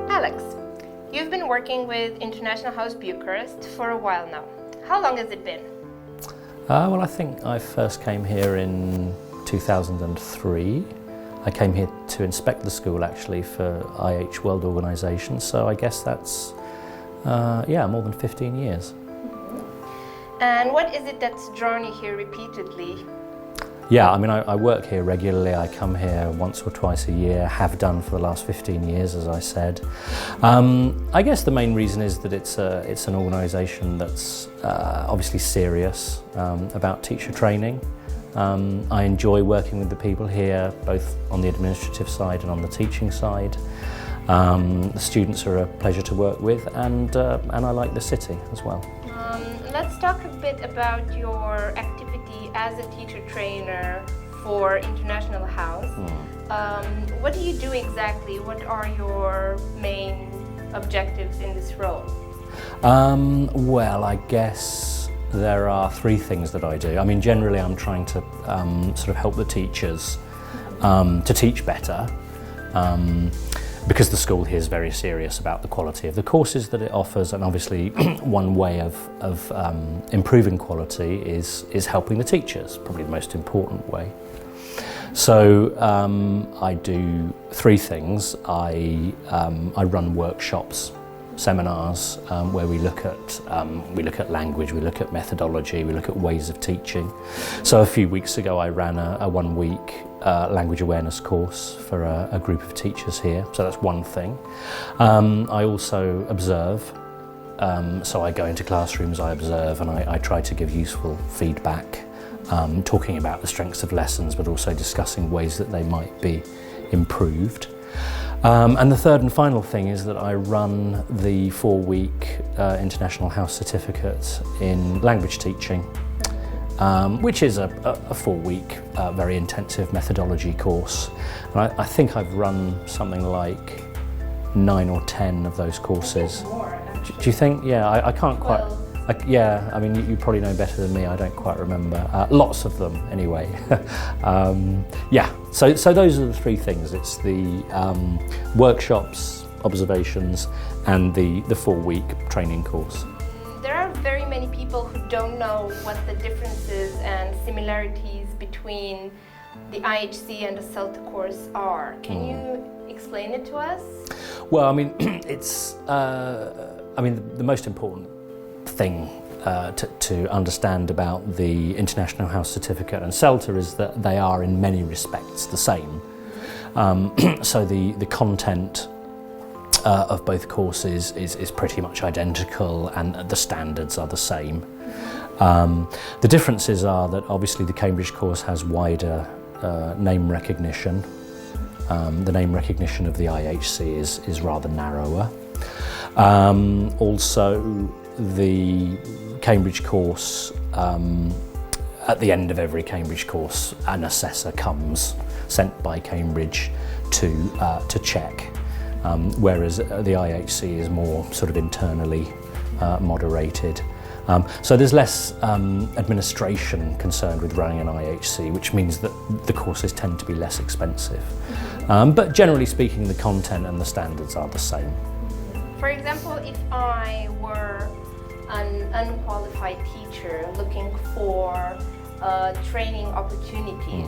Alex, you've been working with International House Bucharest for a while now. How long has it been? Well, I think I first came here in 2003. I came here to inspect the school actually for IH World Organisation, so I guess that's more than 15 years. And what is it that's drawn you here repeatedly? Yeah, I mean, I work here regularly. I come here once or twice a year, have done for the last 15 years, as I said. I guess the main reason is that it's an organisation that's obviously serious about teacher training. I enjoy working with the people here, both on the administrative side and on the teaching side. The students are a pleasure to work with, and I like the city as well. Let's talk a bit about your activity as a teacher trainer for International House. What do you do exactly? What are your main objectives in this role? Well, I guess there are three things that I do. I mean, generally I'm trying to sort of help the teachers to teach better. Because the school here is very serious about the quality of the courses that it offers, and obviously one way of improving quality is helping the teachers, probably the most important way. So I do three things. I run workshops, seminars where we look at language, we look at methodology, we look at ways of teaching. So a few weeks ago I ran a 1-week language awareness course for a group of teachers here, so that's one thing. I also observe, so I go into classrooms, I observe, and I try to give useful feedback, talking about the strengths of lessons but also discussing ways that they might be improved. And the third and final thing is that I run the 4-week International House Certificate in language teaching, which is a 4-week very intensive methodology course. And I think I've run something like 9 or 10 of those courses. Do you think? Yeah, I can't quite. Yeah, I mean, you probably know better than me. I don't quite remember. Lots of them, anyway. Yeah. So those are the three things. It's the workshops, observations, and the 4-week training course. There are very many people who don't know what the differences and similarities between the IHC and the Selter course are. Can you explain it to us? Well, I mean, it's. The most important thing to understand about the International House Certificate and Selter is that they are in many respects the same. So the content of both courses is pretty much identical, and the standards are the same. The differences are that obviously the Cambridge course has wider name recognition. The name recognition of the IHC is rather narrower. Also, the Cambridge course, at the end of every Cambridge course, an assessor comes sent by Cambridge to check, whereas the IHC is more sort of internally moderated. So there's less administration concerned with running an IHC, which means that the courses tend to be less expensive. But generally speaking, the content and the standards are the same. For example, if I were an unqualified teacher looking for training opportunities,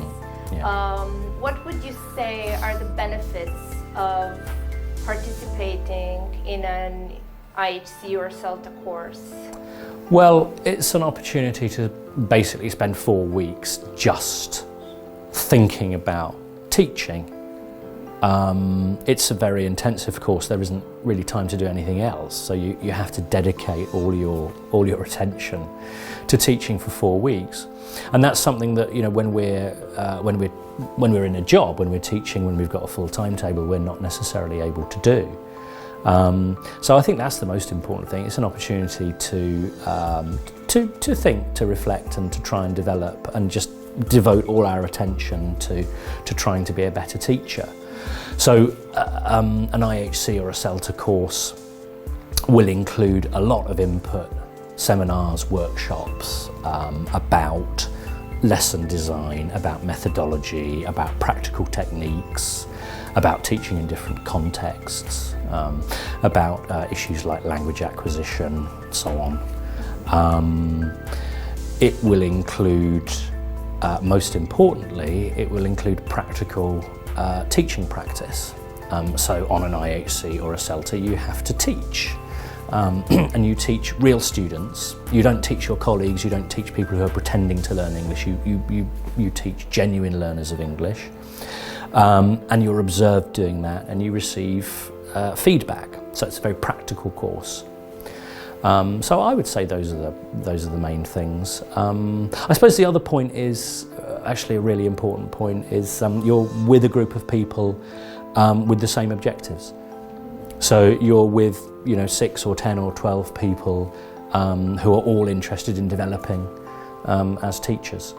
what would you say are the benefits of participating in an IHC or Selter course? Well, it's an opportunity to basically spend 4 weeks just thinking about teaching. It's a very intensive course. There isn't really time to do anything else, so you have to dedicate all your attention to teaching for 4 weeks, and that's something that, you know, when we're in a job, when we're teaching, when we've got a full timetable, we're not necessarily able to do. So I think that's the most important thing. It's an opportunity to think, to reflect, and to try and develop, and just devote all our attention to trying to be a better teacher. So an IHC or a Selter course will include a lot of input, seminars, workshops about lesson design, about methodology, about practical techniques, about teaching in different contexts, about issues like language acquisition, so on. It will include, most importantly, it will include practical teaching practice. So on an IHC or a Selter, you have to teach. And you teach real students. You don't teach your colleagues, you don't teach people who are pretending to learn English, you teach genuine learners of English. And you're observed doing that, and you receive feedback. So it's a very practical course. So I would say those are the main things. I suppose the other point is, actually a really important point, is you're with a group of people with the same objectives. So you're with 6 or 10 or 12 people who are all interested in developing as teachers.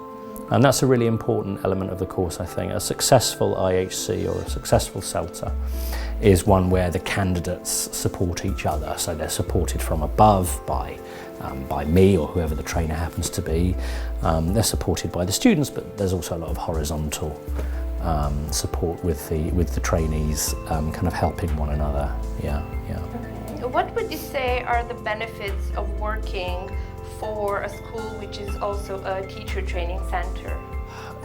And that's a really important element of the course, I think. A successful IHC or a successful Selter is one where the candidates support each other. So they're supported from above by me or whoever the trainer happens to be. They're supported by the students, but there's also a lot of horizontal support with the trainees, kind of helping one another. Yeah. Okay. What would you say are the benefits of working for a school which is also a teacher training centre?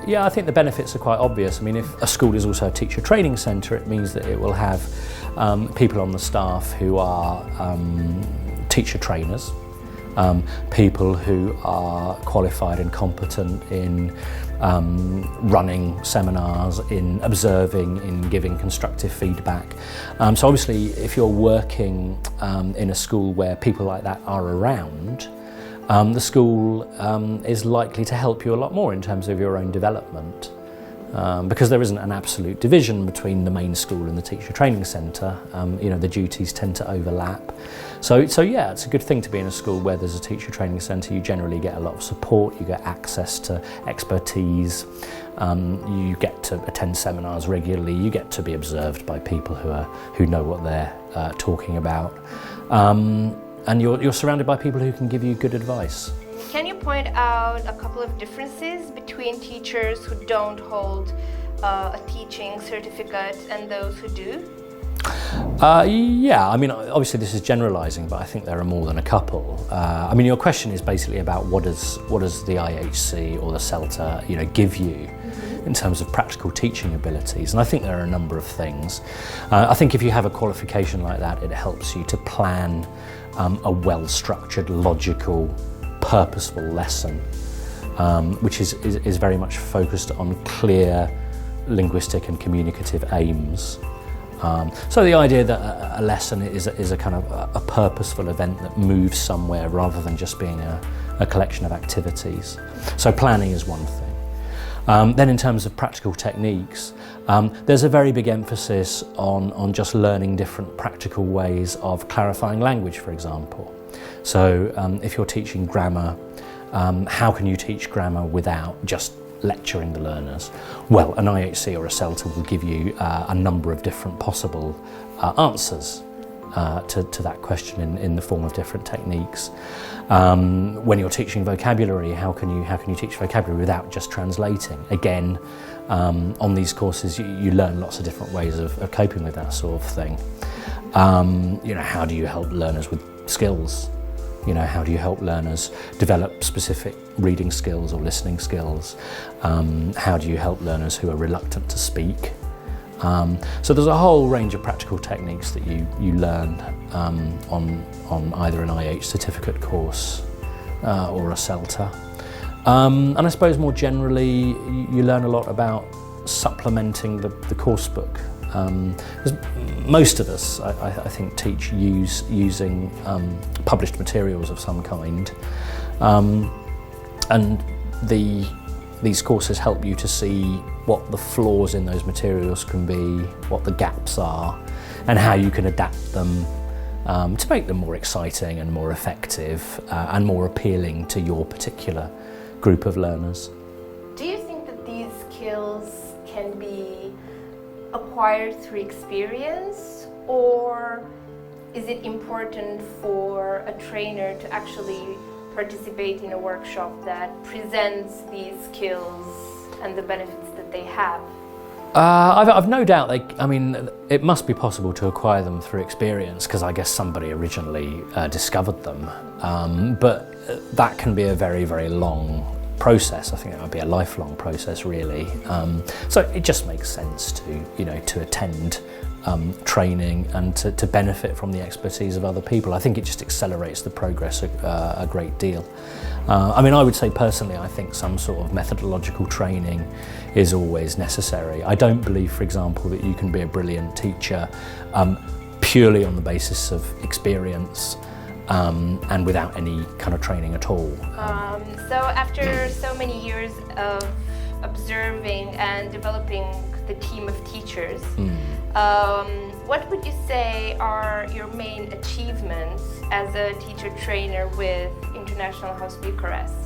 Yeah, I think the benefits are quite obvious. I mean, if a school is also a teacher training centre, it means that it will have people on the staff who are teacher trainers, people who are qualified and competent in running seminars, in observing, in giving constructive feedback. So obviously, if you're working in a school where people like that are around, the school is likely to help you a lot more in terms of your own development, because there isn't an absolute division between the main school and the teacher training centre. The duties tend to overlap. So yeah, it's a good thing to be in a school where there's a teacher training centre. You generally get a lot of support, you get access to expertise, you get to attend seminars regularly, you get to be observed by people who know what they're talking about. And you're surrounded by people who can give you good advice. Can you point out a couple of differences between teachers who don't hold a teaching certificate and those who do? Yeah, I mean, obviously this is generalising, but I think there are more than a couple. I mean, your question is basically about what does the IHC or the Selter, give you in terms of practical teaching abilities, and I think there are a number of things. I think if you have a qualification like that, it helps you to plan a well-structured, logical, purposeful lesson, which is very much focused on clear linguistic and communicative aims. So the idea that a lesson is a kind of a purposeful event that moves somewhere rather than just being a collection of activities. So planning is one thing. Then in terms of practical techniques, there's a very big emphasis on just learning different practical ways of clarifying language, for example. So if you're teaching grammar, how can you teach grammar without just lecturing the learners? Well, an IHC or a Selter will give you a number of different possible answers to that question in the form of different techniques. When you're teaching vocabulary, how can you teach vocabulary without just translating? Again, on these courses you learn lots of different ways of coping with that sort of thing. How do you help learners with skills? How do you help learners develop specific reading skills or listening skills? How do you help learners who are reluctant to speak? So there's a whole range of practical techniques that you learn on either an IH certificate course or a Selter. And I suppose more generally, you learn a lot about supplementing the course book. Most of us, I think, teach using published materials of some kind, and these courses help you to see what the flaws in those materials can be, what the gaps are, and how you can adapt them to make them more exciting and more effective and more appealing to your particular group of learners. Do you think that these skills can be acquired through experience, or is it important for a trainer to actually participate in a workshop that presents these skills and the benefits that they have? I've no doubt it must be possible to acquire them through experience, because I guess somebody originally discovered them. But that can be a very, very long process. I think it might be a lifelong process, really. So it just makes sense to attend training and to benefit from the expertise of other people. I think it just accelerates the progress a great deal. I would say personally, I think some sort of methodological training is always necessary. I don't believe, for example, that you can be a brilliant teacher purely on the basis of experience and without any kind of training at all. So after so many years of observing and developing the team of teachers, what would you say are your main achievements as a teacher trainer with International House Bucharest?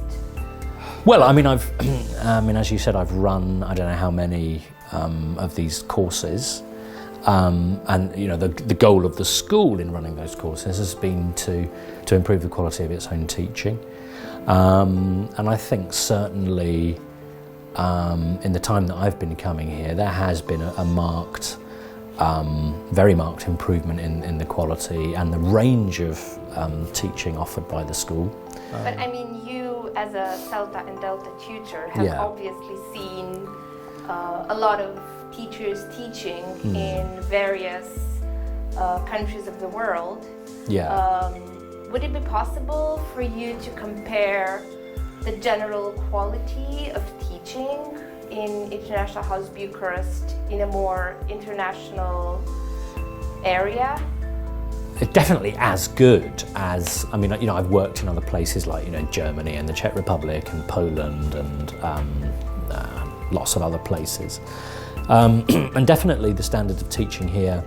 Well, as you said, I've run I don't know how many of these courses, and the goal of the school in running those courses has been to improve the quality of its own teaching, and I think certainly in the time that I've been coming here, there has been a marked, very marked improvement in the quality and the range of teaching offered by the school. But you as a Selter and Delta tutor have obviously seen a lot of teachers teaching in various countries of the world. Would it be possible for you to compare the general quality of teaching in International House Bucharest in a more international area? Definitely as good as, I've worked in other places like, Germany and the Czech Republic and Poland and lots of other places. And definitely the standard of teaching here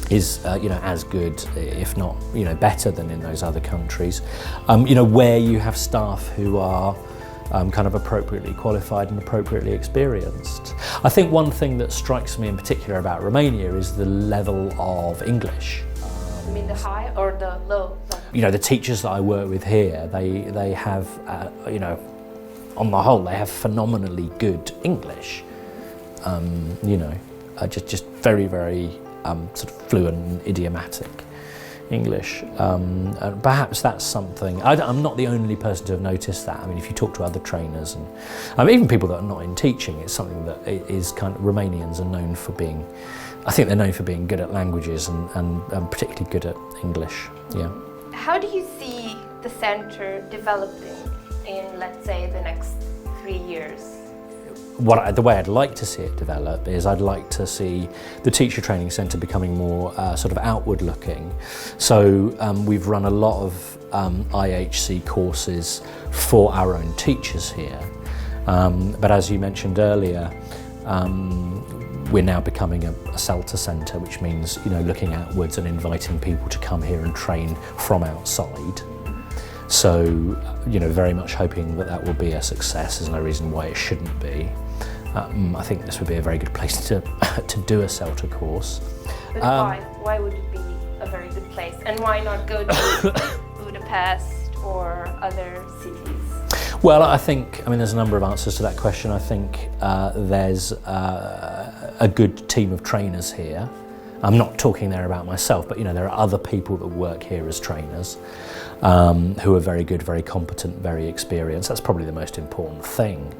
is, as good, if not, better than in those other countries. Where you have staff who are kind of appropriately qualified and appropriately experienced. I think one thing that strikes me in particular about Romania is the level of English. You mean the high or the low? The teachers that I work with here, they have, on the whole, they have phenomenally good English. Just very, very sort of fluent and idiomatic English. And perhaps that's something, I'm not the only person to have noticed that. If you talk to other trainers and even people that are not in teaching, it's something that is kind of, Romanians are known for being, I think they're known for being good at languages and particularly good at English. Yeah. How do you see the centre developing in, let's say, the next 3 years? The way I'd like to see it develop is I'd like to see the teacher training centre becoming more sort of outward looking. So we've run a lot of IHC courses for our own teachers here. But as you mentioned earlier, we're now becoming a Selter centre, which means looking outwards and inviting people to come here and train from outside. So very much hoping that will be a success. There's no reason why it shouldn't be. I think this would be a very good place to do a Selter course. But why? Why would it be a very good place? And why not go to Budapest or other cities? Well, I think, there's a number of answers to that question. I think there's a good team of trainers here. I'm not talking there about myself, but there are other people that work here as trainers who are very good, very competent, very experienced. That's probably the most important thing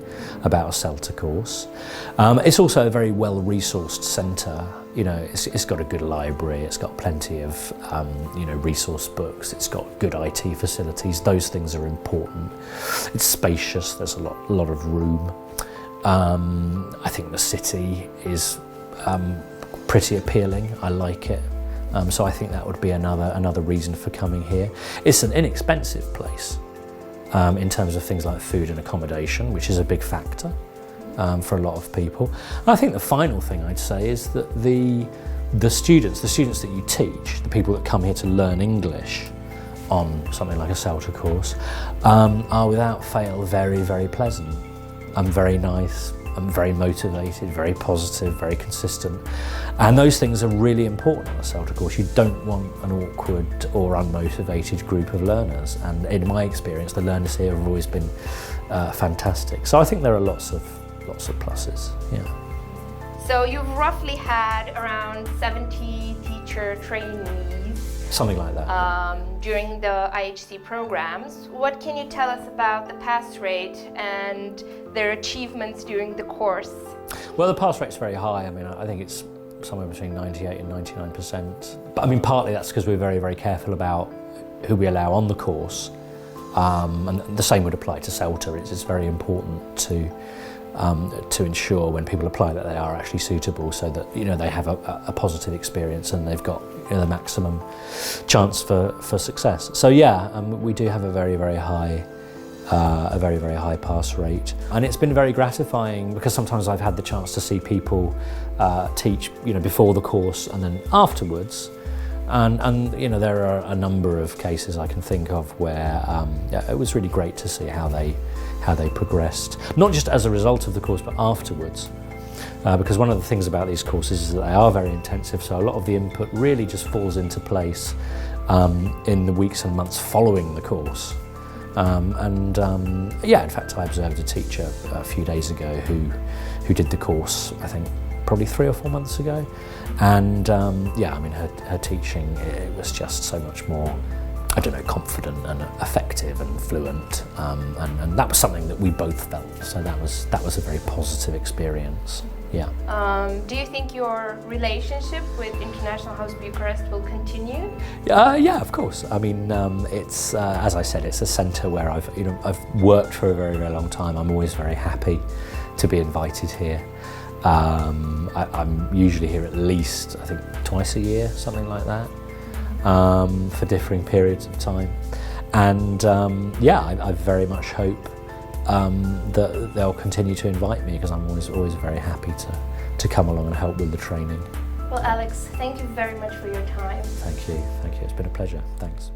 about a Selter course. It's also a very well-resourced centre. It's got a good library, it's got plenty of resource books, it's got good IT facilities. Those things are important. It's spacious, there's a lot of room. I think the city is pretty appealing. I like it. So I think that would be another reason for coming here. It's an inexpensive place in terms of things like food and accommodation, which is a big factor for a lot of people. And I think the final thing I'd say is that the students that you teach, the people that come here to learn English on something like a Selter course, are without fail very, very pleasant and very nice, very motivated, very positive, very consistent. And those things are really important on a Selter course. You don't want an awkward or unmotivated group of learners. And in my experience, the learners here have always been fantastic. So I think there are lots of pluses, yeah. So you've roughly had around 70 teacher trainees. Something like that. During the IHC programs. What can you tell us about the pass rate and their achievements during the course? Well, the pass rate's very high. I mean, I think it's somewhere between 98 and 99%. But I mean, partly that's because we're very, very careful about who we allow on the course. And the same would apply to Selter. It's very important to ensure when people apply that they are actually suitable, so that they have a positive experience and they've got the maximum chance for success. So yeah, we do have a very, very high pass rate, and it's been very gratifying because sometimes I've had the chance to see people teach before the course and then afterwards. And there are a number of cases I can think of where it was really great to see how they progressed, not just as a result of the course but afterwards, because one of the things about these courses is that they are very intensive, so a lot of the input really just falls into place in the weeks and months following the course. Yeah, in fact I observed a teacher a few days ago who did the course, I think probably 3 or 4 months ago, and yeah, I mean her teaching, it was just so much more, I don't know, confident and effective and fluent, and that was something that we both felt. So that was a very positive experience. Yeah. Do you think your relationship with International House Bucharest will continue? Yeah, of course. I mean, it's as I said, it's a centre where I've worked for a very, very long time. I'm always very happy to be invited here. I'm usually here at least, I think, twice a year, something like that, for differing periods of time. And yeah, I very much hope that they'll continue to invite me, because I'm always very happy to come along and help with the training. Well, Alex, thank you very much for your time. Thank you. It's been a pleasure. Thanks.